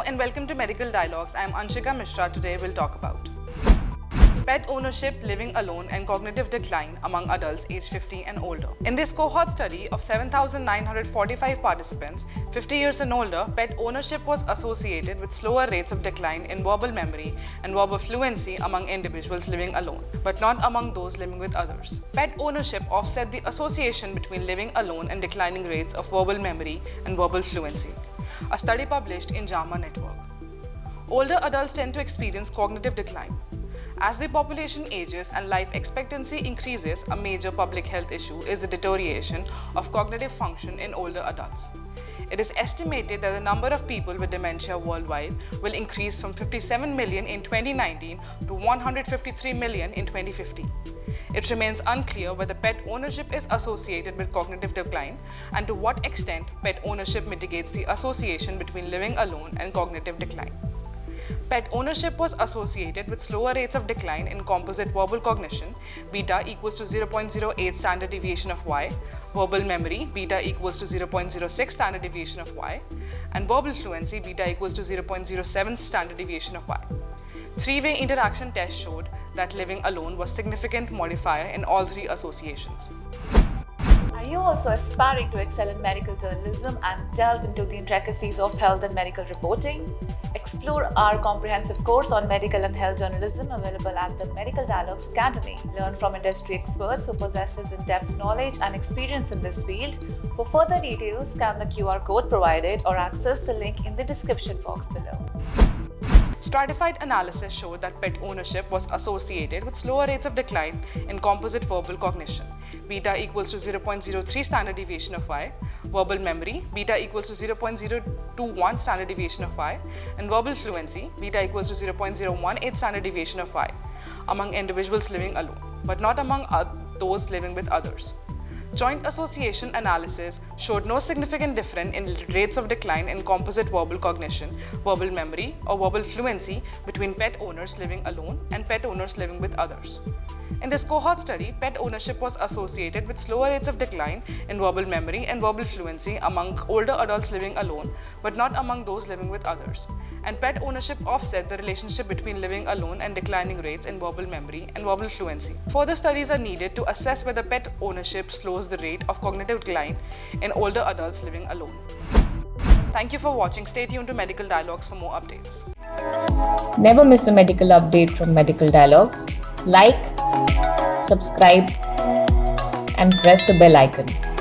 and welcome to Medical Dialogues. I am Anshika Mishra. Today we'll talk about pet ownership, living alone, and cognitive decline among adults aged 50 and older. In this cohort study of 7,945 participants, 50 years and older, pet ownership was associated with slower rates of decline in verbal memory and verbal fluency among individuals living alone, but not among those living with others. Pet ownership offset the association between living alone and declining rates of verbal memory and verbal fluency. A study published in JAMA Network. Older adults tend to experience cognitive decline. As the population ages and life expectancy increases, a major public health issue is the deterioration of cognitive function in older adults. It is estimated that the number of people with dementia worldwide will increase from 57 million in 2019 to 153 million in 2050. It remains unclear whether pet ownership is associated with cognitive decline and to what extent pet ownership mitigates the association between living alone and cognitive decline. Pet ownership was associated with slower rates of decline in composite verbal cognition, beta equals to 0.08 standard deviation of y, verbal memory, beta equals to 0.06 standard deviation of y, and verbal fluency, beta equals to 0.07 standard deviation of y. Three-way interaction test showed that living alone was significant modifier in all three associations. Are you also aspiring to excel in medical journalism and delve into the intricacies of health and medical reporting? Explore our comprehensive course on medical and health journalism available at the Medical Dialogues Academy. Learn from industry experts who possesses in-depth knowledge and experience in this field. For further details, scan the QR code provided or access the link in the description box below. Stratified analysis showed that pet ownership was associated with slower rates of decline in composite verbal cognition, beta equals to 0.03 standard deviation of y, verbal memory, beta equals to 0.021 standard deviation of y, and verbal fluency, beta equals to 0.018 standard deviation of y, among individuals living alone, but not among those living with others. Joint association analysis showed no significant difference in rates of decline in composite verbal cognition, verbal memory, or verbal fluency between pet owners living alone and pet owners living with others. In this cohort study, pet ownership was associated with slower rates of decline in verbal memory and verbal fluency among older adults living alone, but not among those living with others. And pet ownership offset the relationship between living alone and declining rates in verbal memory and verbal fluency. Further studies are needed to assess whether pet ownership slows the rate of cognitive decline in older adults living alone. Thank you for watching. Stay tuned to Medical Dialogues for more updates. Never miss a medical update from Medical Dialogues. Like, subscribe, and press the bell icon.